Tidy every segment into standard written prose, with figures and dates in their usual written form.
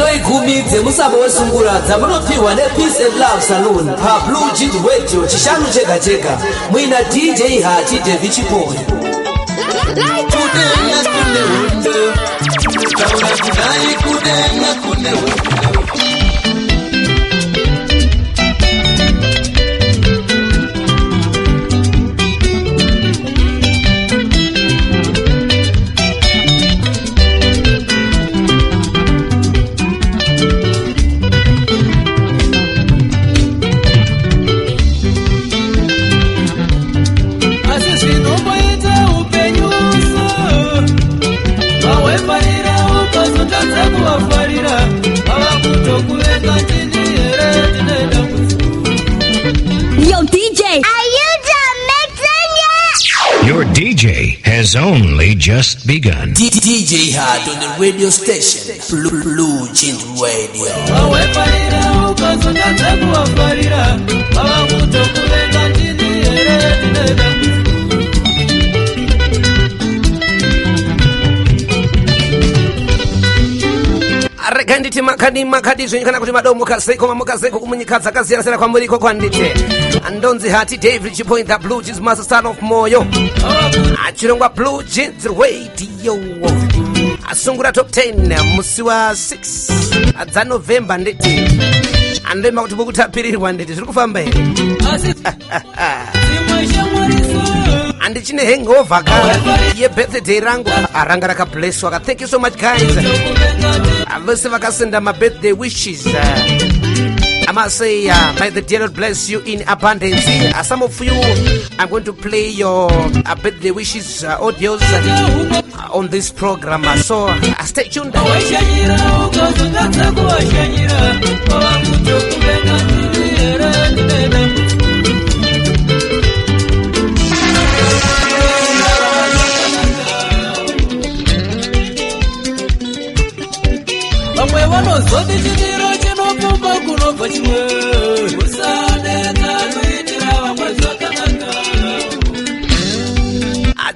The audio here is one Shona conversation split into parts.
ino igumidze musabo wesungula dzamunopiwa ne Peace and Love Saloon pa Blue Jeans Radio chishanu chega mwina DJ Hati David Chipoyo. Yo, DJ, are you done mixing yet? Your DJ has only just begun. DJ Hart on the radio station, Blue Jeans Radio. Rekanditi makadi zvinyikana kuti madomo mukazeko kumunyikadza kasiyana kwa muriko kwandite andonzi Hati David Chipoyo the Blue Jeans Master Star of Moyo achirongwa Blue Jeans Radio asungura top 10 musi wa 6 dza November nditi andema kuti bukutapirirwa nditi zviri kufamba here andichine hangover ye birthday rangu aranga rakablesswa. Thank you so much guys. Vese vakasenda my birthday wishes. I must say may the dear Lord bless you in abundance. Some of you I'm going to play your birthday wishes audios on this program, so stay tuned.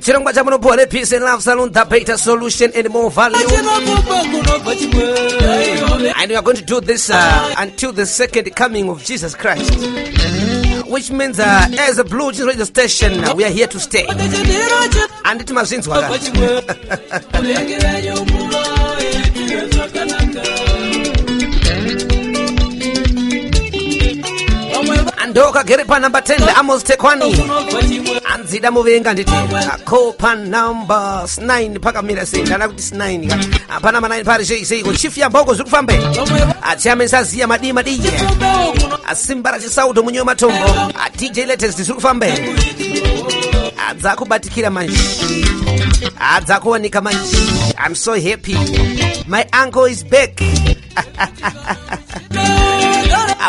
Chirongwa chamunopuwa Peace and Love Saloon, the better solution and more value. And we are going to do this until the second coming of Jesus Christ, which means as a Blue Jeans radio station we are here to stay. And it must Andoka Gerepa number 10 Amos Tekwani Anzida Muvenga nditi Kopa number 9 paka mira singa na kuti 9 apana ma 9 pari sei ko chief ya mbogo zikufambe achame sazia madima diye asimbara chisaudo munyo matombo DJ latest zikufambe adza kubatikira manje adza kuonika manje. I'm so happy my uncle is back.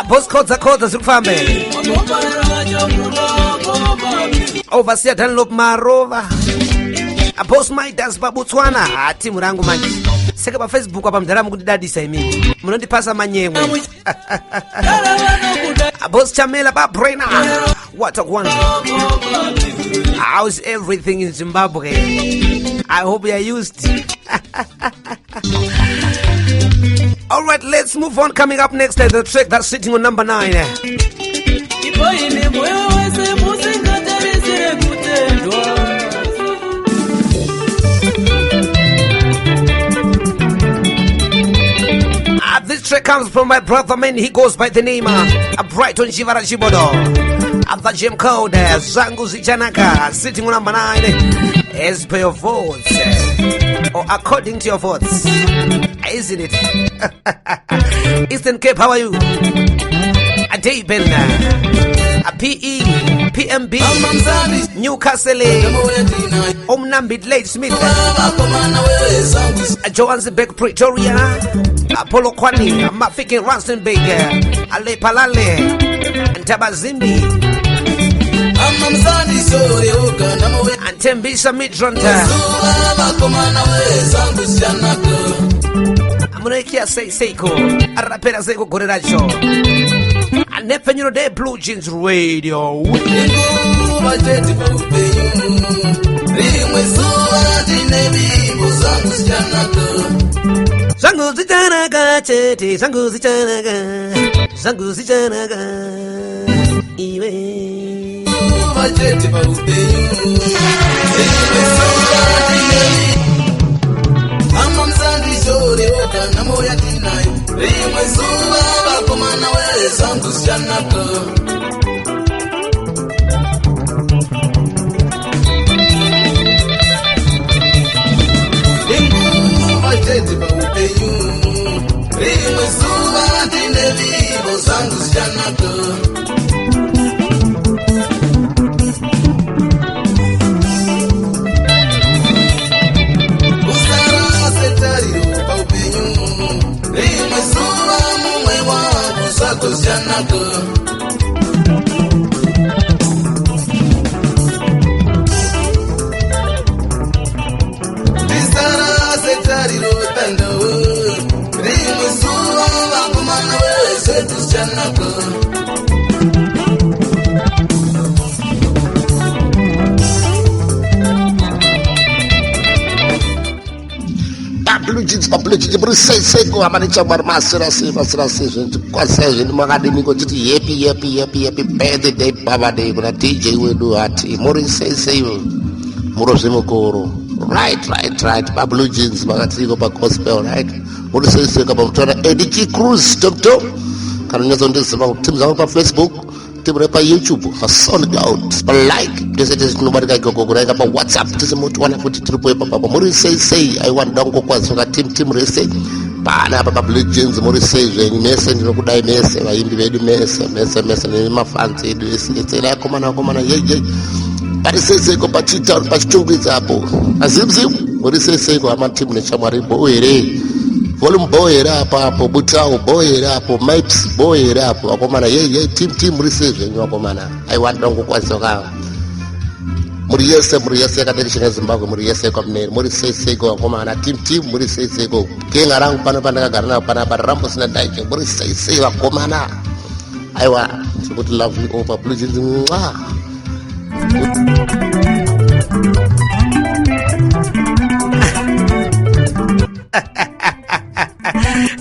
Boss Kodza zikufambe overseer Dunlop Marova Boss Midas Babutswana ati murangu manje seka pa Facebook apa mdaramu kundidadisa imini munondipasa manyemwe. Boss Chamela Babrena what a one. How's everything in Zimbabwe? I hope you are used. Alright, let's move on. Coming up next, the track that's sitting on number 9. This track comes from my brother, man. He goes by the name of Brighton Jivara Jibodo. At the gym code, Zangu Zijanaka, sitting on number 9. As per your votes, or according to your votes, isn't it? Eastern Cape, how are you? A day Ben, a PE, PMB, Newcastle, Omnambit Lake Smith, Johannesburg, Pretoria, Apollo Kwani, Mafiki Ransenberg, Ale Palale, and Tabazimbi, and Tembisa Midronta. Amunekia Seiko, Arapera Seiko Goreracho, and Nephew de Blue Jeans Radio. Zangu Zitanaka, chete zangu zichanaka iwe machete paupenyu ama mzandi shore otana moya tinayo rimwe zuva vakomana wezangu zichanaka machete paupenyu rimwe zuva tine vivo zangu zichanaka Janaka Bisara setari rotando Rimu suwa vakumana wese Janaka Publicity, but say go amani chamar masira gente quase a gente magadi go to happy birthday baba day gonna DJ we do at Mori say Morosimo Koro right Bablu jeans magati go back gospel right Mori say about Eddie Cruz doctor can you on this about Tim on Facebook Timrepa YouTube for SoundCloud like this is nobody go about WhatsApp this is what one put it papa Mori say I want don't go so team race bana papa Blue Jeans Mori say ni message no kudai message wa imbi vedu message ni mafanti it's la komana ye but say go pachita pachungiza hapo azimzim Mori say go ama team ni chamari boere volume boy hapo butao boy hapo maps boy hapo akomana ye team research akomana I want dongo kwa soka muriyese katekishina Zimbabwe muriyese kwa mne murisese kwa akomana team murisese kwa kenga rangu pana kagarana pana barambo sina daike murisese akomana I want to love you over Blue Jeans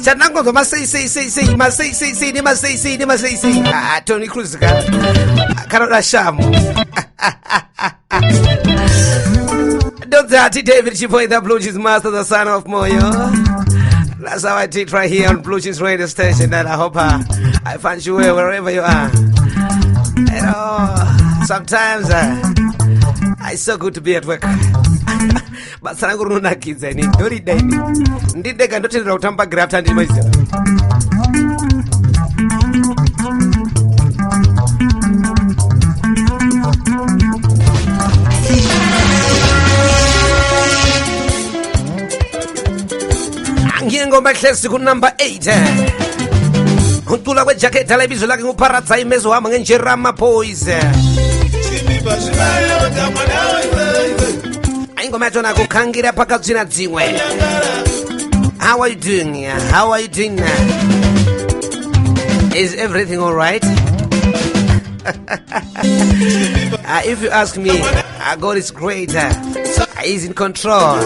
Chanango go say Tony Cruz Carol Sham Don't dirty David Chipoy the Blue Jeans master the son of Moyo. That's how I did right here on Blue Jeans radio station and I hope I find you wherever you are. You know, sometimes it's so good to be at work. But Sanaguru na kids I need to read Did they can do it out graft and myself. Angiengo Macles to number 8. Untula with jacket television like Uparazai Mesoam and Jerama Poise. How are you doing? How are you doing? Is everything all right? If you ask me, God is great. He's in control.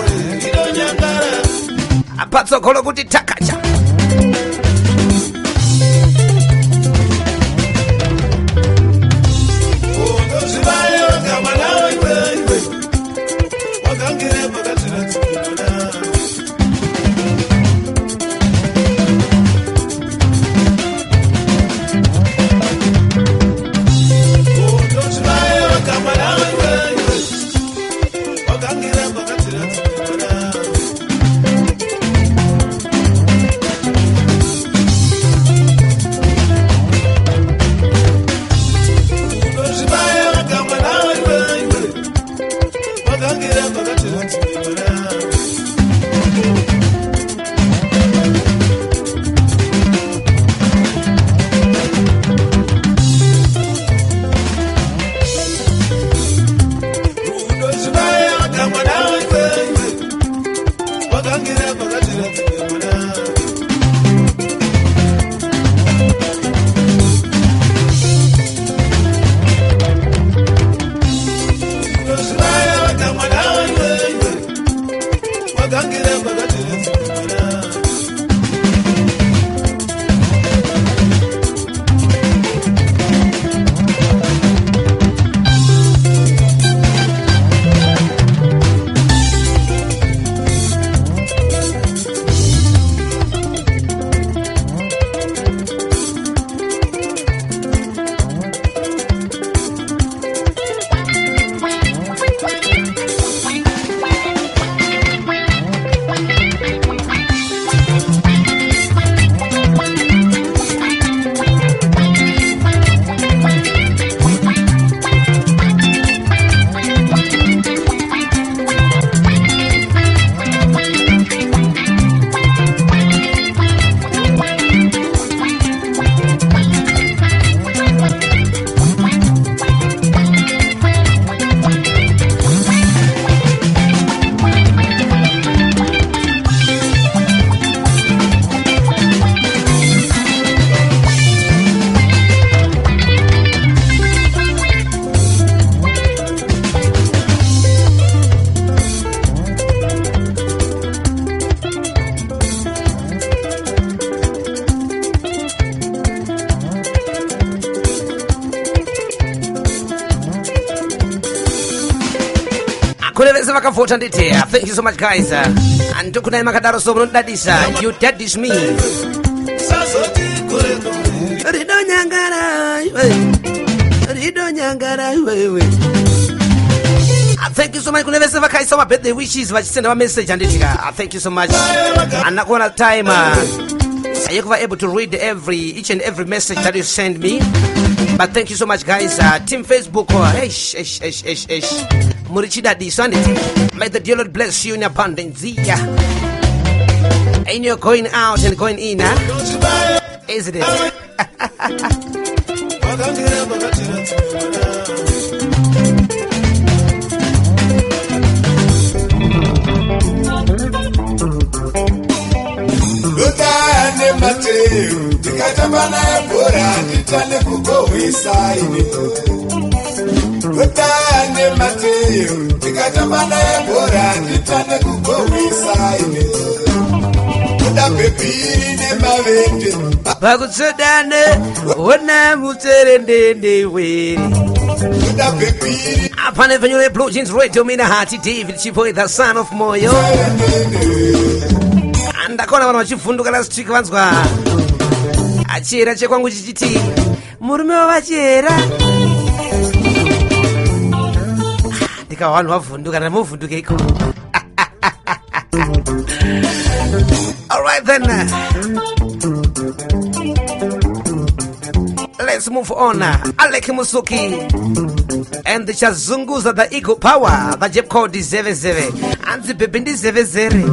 vese vakavhota nditi. Thank you so much guys. Andikunai makadaro so munodadisa. You daddish me. Rido nyangara wewe. Thank you so much. Kune vese vakaisa ma birthday wishes vachisenda message anditika. Thank you so much. Anakuona time. You were able to read each and every message that you send me. But thank you so much guys. Team Facebook. Murichida di Sunday. May the dear Lord bless you in abundance. And you're going out and going in, isn't it? Lutane Mateo, tikatambana bora kitane kugowisa ini. Lutane Mateo, tikatambana bora kitane kugowisa ini. Kuda pepiri ne mavende. Bakutsodane, wona mutserendende weri. Kuda pepiri. Apane venyo Blue Jeans Radio mina hati David Chipoy the son of Moyo. Ndakona vanhu vachivhunduka last week vanzwa achera chekwangu chichiti murume wavachera ndika vanhu vavhunduka namovhunduka iko. Alright then, let's move on. Alec Musuki and the Chazunguza the Eagle Power the Jeb called the Zeve Zeve and the Bibindi Zeve Zere.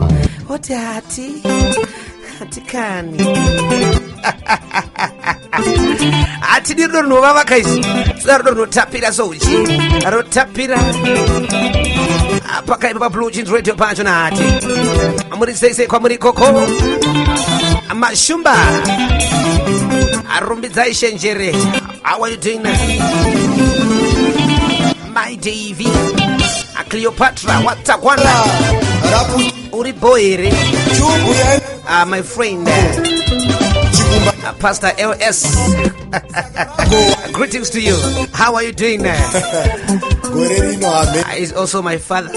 What hati? Hatikani. Ati diro no baba kaisi. Saro no tapira soji. Aro tapira. Apaka iba Blue Jeans Radio Pacho na hati. Amuri sese kwa muri koko. Amashumba. Arumbiza ishenjere. How are you doing now? My Davy. A Cleopatra. What's up, one? Uri boyere. My friend Pastor LS. Greetings to you. How are you doing? He's also my father.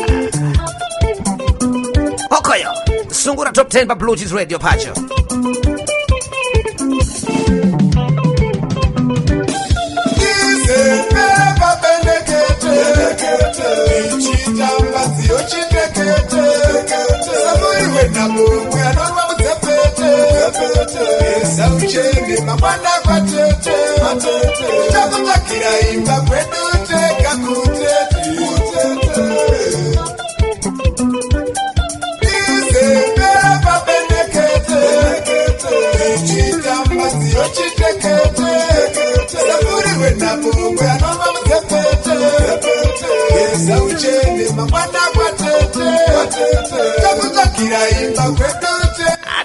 Okoyo Sungura Top 10 by Blue Jeans Radio Pacho.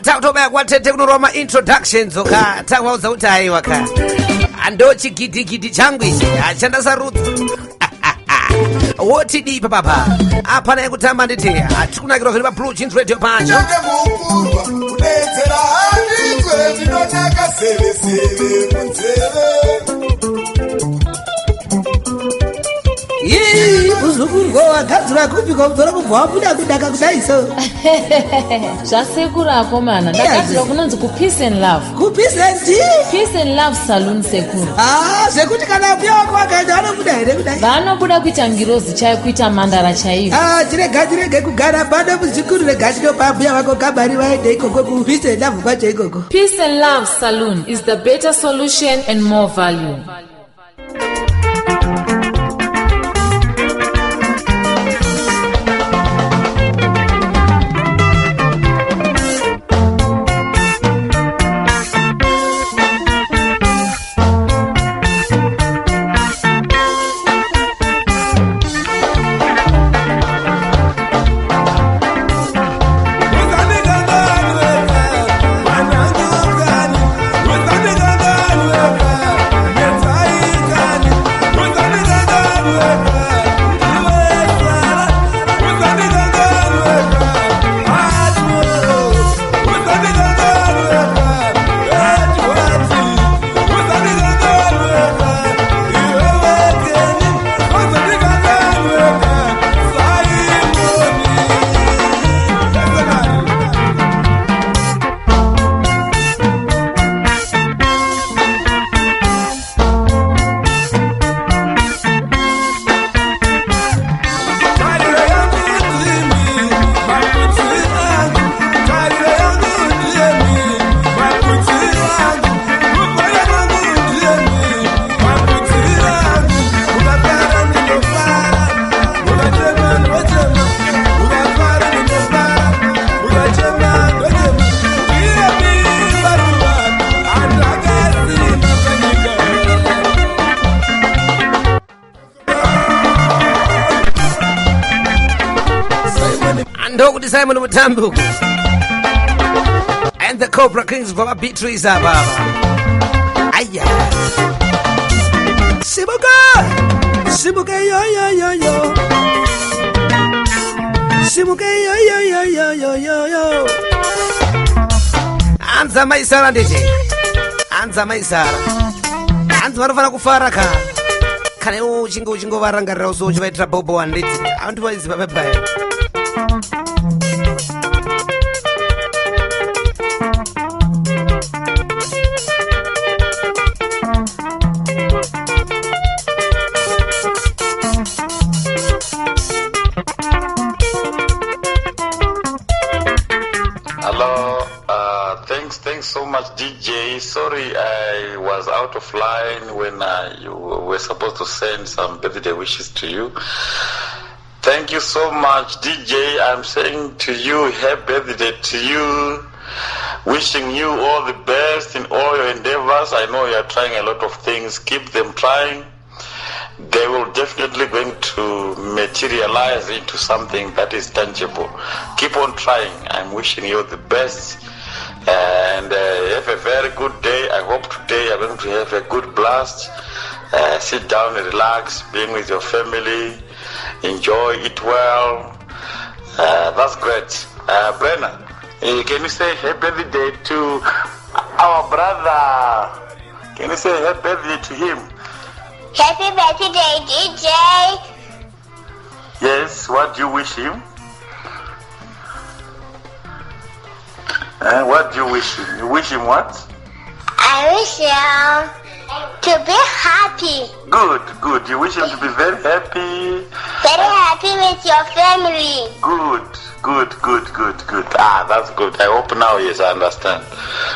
Takutoba kwatete kunoroma introductions oka tawauza utai waka ando chigidi changu ichi achanda sarudzi woti di papa apa na kutamba nditi atikunakira zviri pa Blue Jeans Radio Pacho kudetsera handi kwendinotaka seve munzeve. Uzukurwa wakadzura kupika kudzora kubva wabuda kudaka kudaiso. Zvasekuru akomana ndakadzura kunonzi ku Peace and Love. Ku Peace and Love Saloon sekuru. Zvekuti kana mbuya wako wakaenda vanobuda here kudai? Vanobuda kuita ngirozi chaiyo kuita mandara chaiyo. Tirege kugara bado muzvikuru regashiro pambuya vako kabari vaende ikoko ku Peace and Love kwacho ikoko. Peace and Love Saloon is the better solution and more value. Yes, I ndokuti Simon Mutambuku and the Cobra Kings kwa Beatrice baba. Aya. Simuka yo yo yo yo. Simuka yo yo yo yo yo yo yo. Anza maisara ndije. Anza maisara. Anza varofana kufara ka. Kane uchingo varangarira usochi vaitira bobo anditi. Antu vaizi bye. Thanks so much, DJ. Sorry I was out of line when you were supposed to send some birthday wishes to you. Thank you so much, DJ. I'm saying to you, happy birthday to you. Wishing you all the best in all your endeavors. I know you are trying a lot of things. Keep them trying. They will definitely going to materialize into something that is tangible. Keep on trying. I'm wishing you the best. And have a very good day. I hope today you're going to have a good blast. Sit down and relax, being with your family, enjoy, eat well. That's great. Brenna, can you say happy birthday to our brother? Can you say happy birthday to him? Happy birthday, DJ. Yes, what do you wish him? What do you wish him? You wish him what? I wish him to be happy. Good. You wish him to be very happy. Very happy with your family. Good. That's good. I hope now, yes, I understand.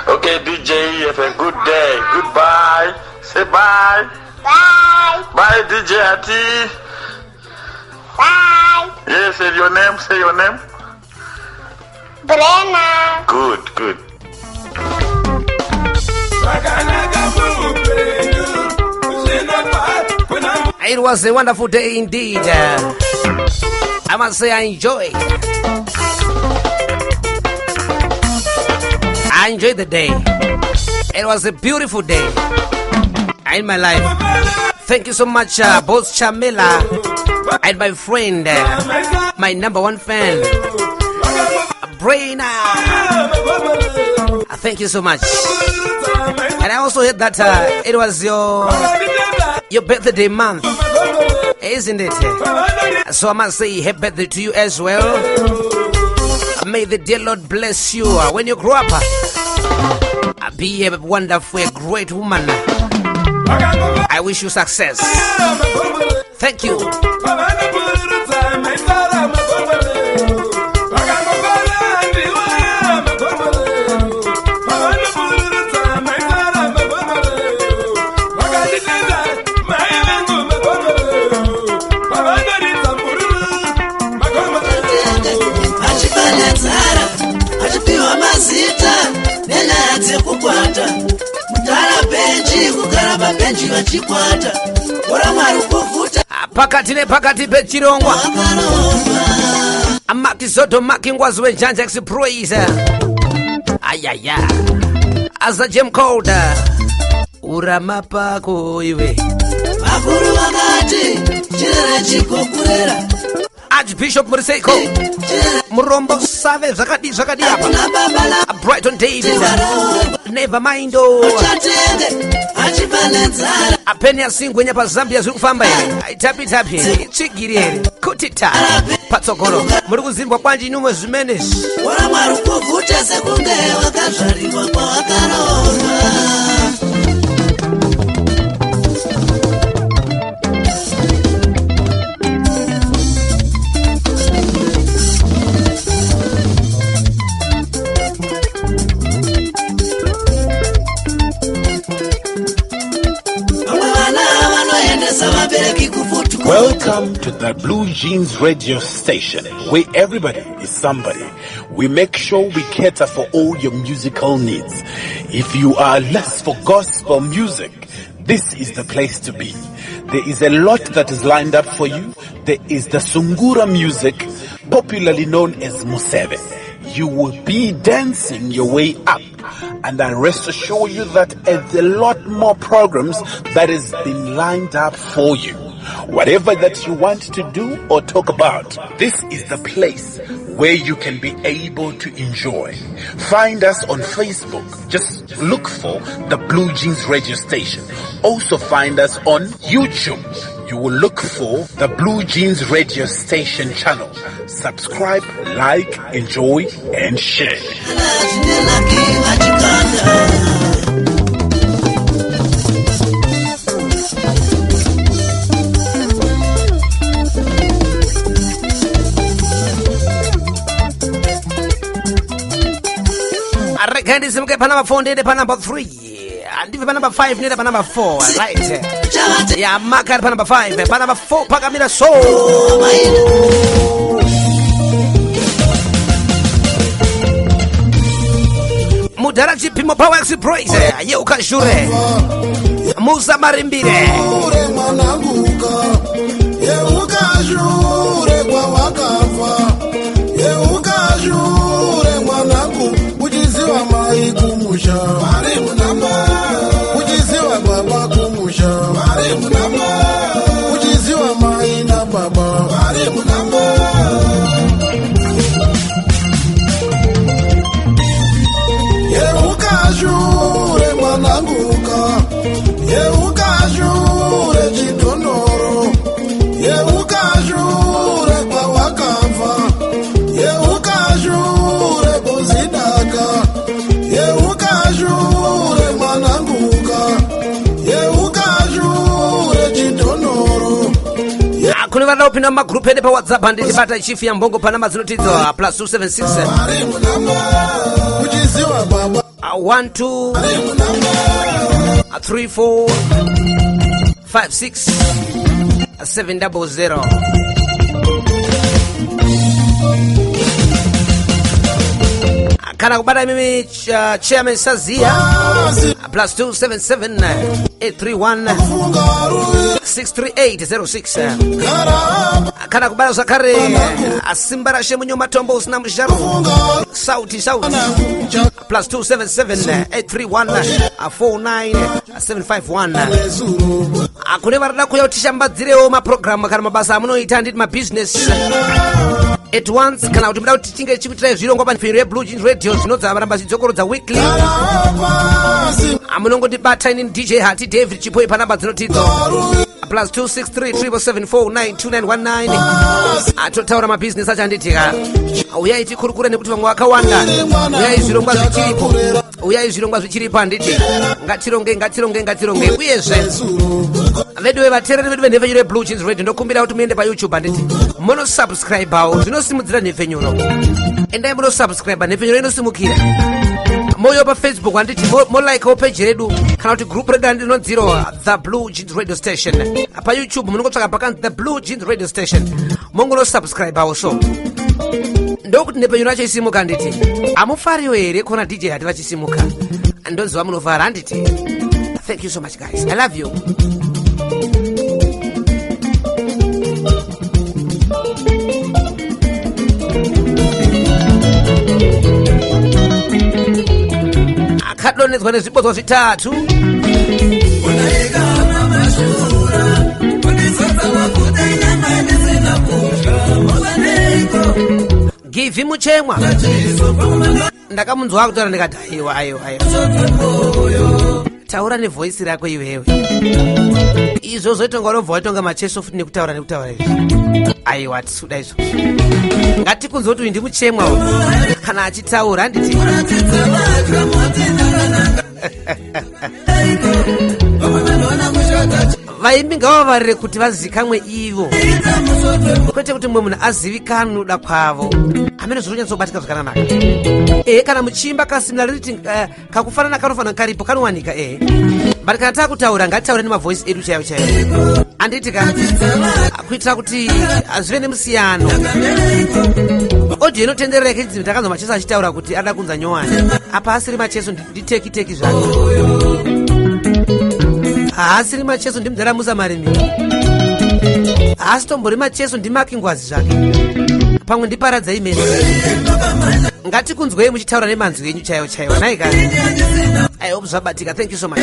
Okay, DJ, have a good day. Goodbye. Say bye. Bye. Bye, DJ Hati. Bye. Yes, say your name. Brenna. Good. It was a wonderful day indeed. I must say I enjoyed the day. It was a beautiful day in my life. Thank you so much, both Chamila and my friend, my number one fan, Braina. Thank you so much. And I also heard that it was your birthday month, isn't it? So I must say happy birthday to you as well. May the dear Lord bless you when you grow up. Be a wonderful, great woman. I wish you success. Thank you. Pakati pechirongwa amakizoto makingwazi wenjanja express ayaya aza Jem Cold uramapako iwe makuru wakati chirere chikokurera Archbishop Muriseiko Murombo Save Zakadi apa Brighton David Never mind apeni asingwenya pa Zambia zikufamba ine tapi chigirire kutita patsogoro muri kuzimbwa kwanji numwe zimene wala mwari kuvuta sekunde wakazvarirwa kwa wakaroma. Welcome to the Blue Jeans radio station, where everybody is somebody. We make sure we cater for all your musical needs. If you are less for gospel music, this is the place to be. There is a lot that is lined up for you. There is the Sungura music, popularly known as Museve. You will be dancing your way up. And I rest assure you that there's a lot more programs that has been lined up for you. Whatever that you want to do or talk about, this is the place where you can be able to enjoy. Find us on Facebook. Just look for the Blue Jeans radio station. Also find us on YouTube. You will look for the Blue Jeans radio station channel. Subscribe, like, enjoy, and share. Candy Simke Panama 4 near the Panama 3. And if Panama 5 near the Panama 4. Right. Yeah, Maka Panama 5. Panama 4 Pagamina Soul. Mudaraji Pimo Power Express. Yoka Shure. Musa Marimbire. Ujiziwa mai kumusha Mare munamba Ujiziwa baba kumusha Mare munamba Ujiziwa mai na baba Mare munamba Yeuka jure mwananguka Yeuka jure jidonoro Yeuka jure kwa wakafa Yeuka jure bozidaka Yeuka jure mwananguka Yeuka jure jidonoro Kuni vada upina magroup hede pa WhatsApp handi jibata chief ya mbongo panama zinutizo plus 276 Ujiziwa baba 12 34 56 700. Kana kubada mimi chairman Sazia plus 277 831 63806. Kana kubada Zakari Asimbara Shemunyo Matombo Usna Msharu Sauti plus 277 831 49751. Akuneva rada kuyatisha mbadzireo maprogramu kana mabasa amuno itandit ma business at once. Kana kuti mudauti tinge chikuitira zvirongo panifiro yeBlue Jeans Radio zvinodza varamba zvidzokorodza weekly. Amunongoti bata ini DJ Hati David Chipoi panamba dzinotidzo plus 26337492919. Atotaura mabusiness acho anditika uyai tikurukure nekuti vamwe vakawanda. Uyai zvirongwa zvichiripo. Uyai zvirongwa zvichiripo anditi ngatironge uyezve vedu vevateereri vedu venheve nyuro yeBlue Jeans Radio ndokumbira kuti muende paYouTube anditi muno subscribe awo zvinosimudzira nheve nyuro. Endai muno subscribe nheve nyuro inosimukira. Moyo pa Facebook anditi mo like page redu kana kuti group redu andinodziro the Blue Jeans Radio Station. Pa YouTube munongotsvaka pakanzi the Blue Jeans Radio Station. Mongono subscribe awo so. Ndokuti nheve nyuro yacho isimuka anditi amufariwo here kuona DJ Hati vachisimuka. Ndonzwa munofara anditi. Thank you so much guys. I love you. Akadonedzwa nezvibodzwa zvitatu. Give muchemwa. Ndakamunzwa kutaura ndikati aiwa. Taura nevoice rako iwewe. Izvo zvoitonga unobva watonga macheso futi nekutaura aiwa tisuda izvo. Ngatikunzwa kuti ndi muchemwa kana achitaura handiti. Vaimbi ngavavarire kuti vazikamwe ivo kwete kuti mumwe munhu azivikanwe nokuda kwavo. Amene zvinonyatsobatika zvakanaka. Kana muchimba kasimilarity kakufanana kanofanana karipo kanowanika but kana takutaura ngatitaure nemavoice edu chaiwo anditi kuitira kuti azvive nemusiyano. Audio inotenderera kuti ndakanzwa macheso achitaura kuti ada kunza nyowani apa asiri macheso nditeki zvake. haasiri macheso ndimudharamusa marimi haasi tombori macheso ndimakingwazi zvake pamwe ndiparadza imene ngatikunzwei muchitaura nemanzwi enyu chaiwo chaiwo nai kani I hope zvabatika. Thank you so much.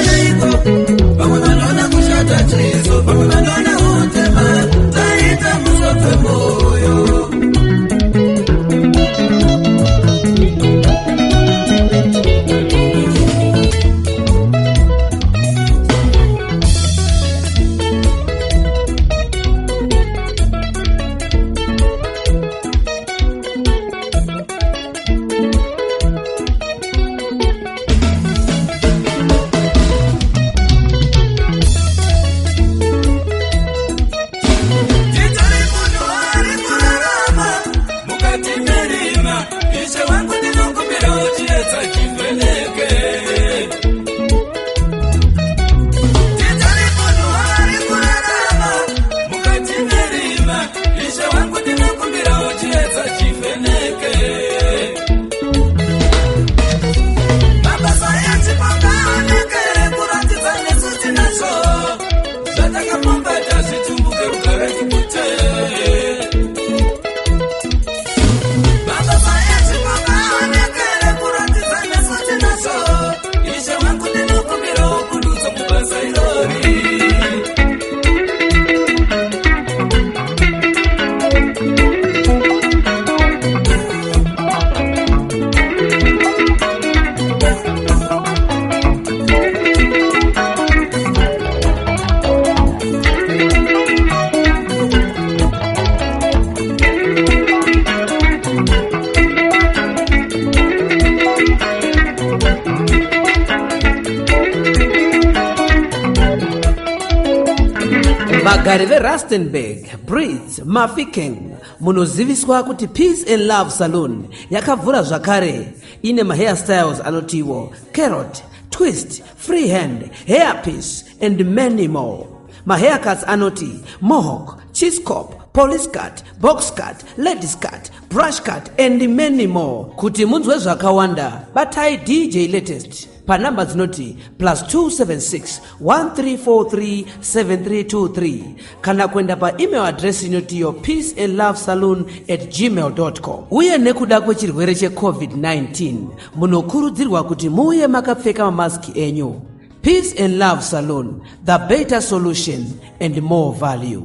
Vagari veRustenburg, Brits, Mafikeng munoziviswa kuti Peace and Love Salon yakavhura zvakare ine mahairstyles anotiwo carrot, twist, freehand, hairpiece and many more. Mahaircuts anoti mohawk, cheese cop, police cut, box cut, ladies cut, brush cut and many more. Kuti munzwe zvakawanda batai DJ Latest pa namba dzinoti +276 1343 7323 kana kwenda pa email address inotiyo peaceandlovesalon@gmail.com. uye nekuda kwechirwere cheCovid-19 munokurudzirwa kuti muuye makapfeka mamaski enyu. Peace and Love Salon, the better solution and more value.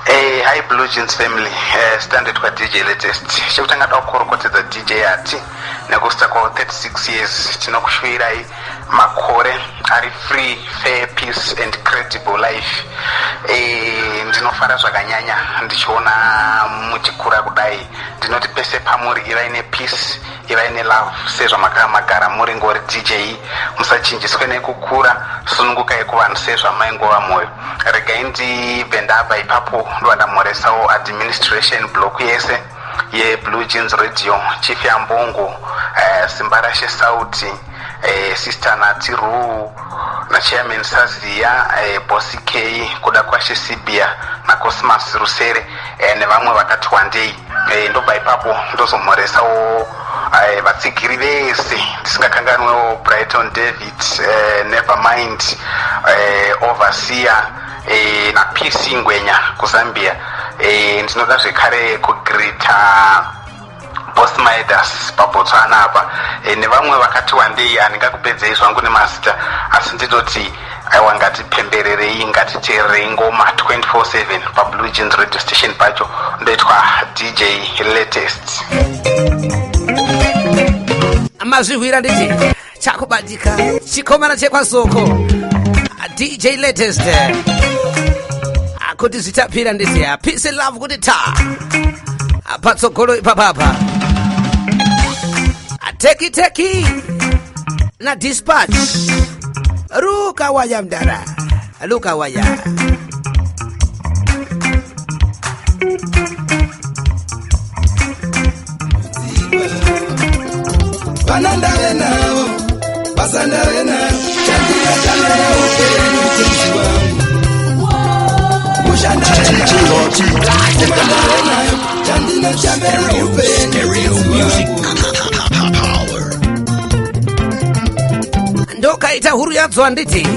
Hey, hi Blue Jeans family, standard kwa DJ Latest. Shekutanga dakukorokotedza DJ ati nekusta kwa 36 years tinokushuirai makore ari free, fair, peace and credible life. Ndinofara zvakanyanya ndichiona muchikura kudai. Ndinoti pese pamuri ivaine peace, ivaine love, sezvo makamagara muri ngori DJ musachinjiswe nekukura, sunungukai kuvanhu sezvo maingova moyo. Regai ndibve ndabva ipapo ndovandamoresawo administration block yese yeBlue Jeans Radio, Chief Yambongo, Simba Rashe Sauti, Sister Nati Ru, na Chairman Sazia, Bossy K, kuda kwashe Sibia, na Cosmas Rusere, nevamwe vakati wandei. Ndobva ipapo ndozomoresawo vatsigiri vese ndisingakanganwewo Brighton David, Nevermind, Overseer, na PC Ngwenya kuZambia. Ndinoda zvekare kugreeta Boss Midas paBotswana apa, nevamwe vakati wandei handingakupedzei zvangu nemazita, asi ndinoti aiwa ngatipembererei, ngatiteererei ngoma 24/7 paBlue Jeans radio station pacho. Ndoitwa DJ Latest. Amazvihwira nditi chakubatika chikomana chekwasoko DJ Latest akuti zvitapira nditi Peace and Love kuti ta patsogolo ipapapa teki na Dispatch ruka waya mdara luka waya Banandale nao basandale nao chandira chandira upenyu mtunzi wangu mushandale nao kumandale nayo chandina chandira upenyu mtunzi wangu ndokaita huru yadzo anditi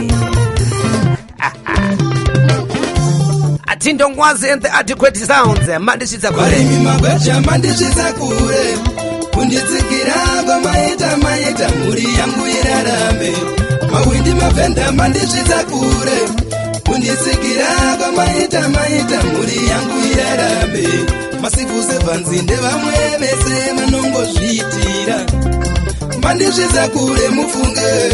atindongwazi and the adequate sounds mandishidza kure varimi magwecha mandishidza kure kunditsikira kwamaita maita mhuri yangu irarambe mawindi mavhenda mandisvitsa kure kunditsikira kwamaita maita mhuri yangu irarambe masiku 7 nzinde vamwe vese vanongozviitira mandisvitsa kure mufunge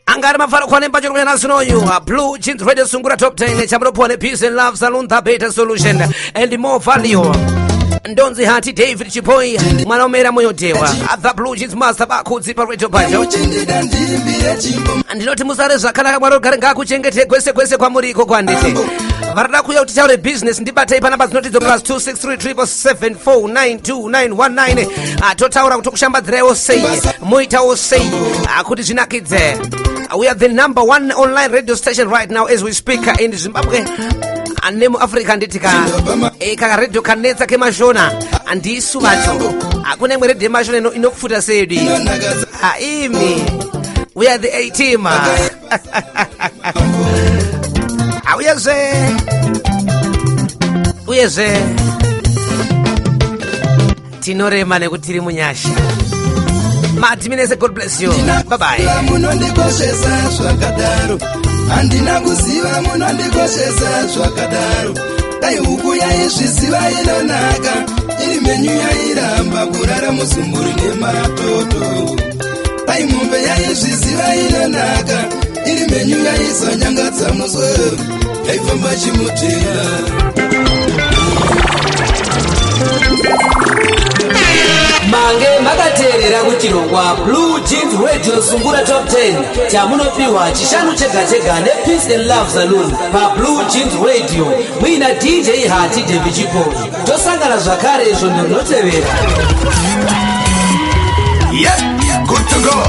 angari mafaro kwane mbacho kuyana sunoyu Blue Jeans Radio Sungura Top 10 chamunopuwa Peace and Love Saloon the better solution and more value ndonzi hati David Chipoi mwana omera moyo dewa the Blue Jeans master bakudzi pa radio pacho ndinoti musare zvakanaka mwari ugare ngakuchengete kwese kwamuriko kwandite varada kuya kuti taure business ndibatei panamba dzinotidzo +26377492919 totaura kuti kushambadzirawo sei muitawo sei kuti zvinakidze. We are the number 1 online radio station right now as we speak in Zimbabwe. Nemu Africa nditika eka radio kanetsa kemashona andisu vacho akuna imwe radio mashona inokufuta sedi imi we are the A team uyezve tinorema nekuti tiri munyasha Martinez, God bless you. Bye-bye. Munondikoshesa zvakadaro handina kuziva munondikoshesa zvakadaro dai huku yaizviziva inonaka iri menyu yairamba kurara muzumburi nematoto dai mombe yaizviziva inonaka iri menyu yaizonyangadza muswe yaifamba chimutira mange makateerera kuchirongwa Blue Jeans Radio Sungura Top 10 chamunopiwa chishanu chega ne Peace and Love Saloon pa Blue Jeans Radio muina DJ Hati David Chipoi tosangana zvakare izvo ndinotevera. Yeah, good to go.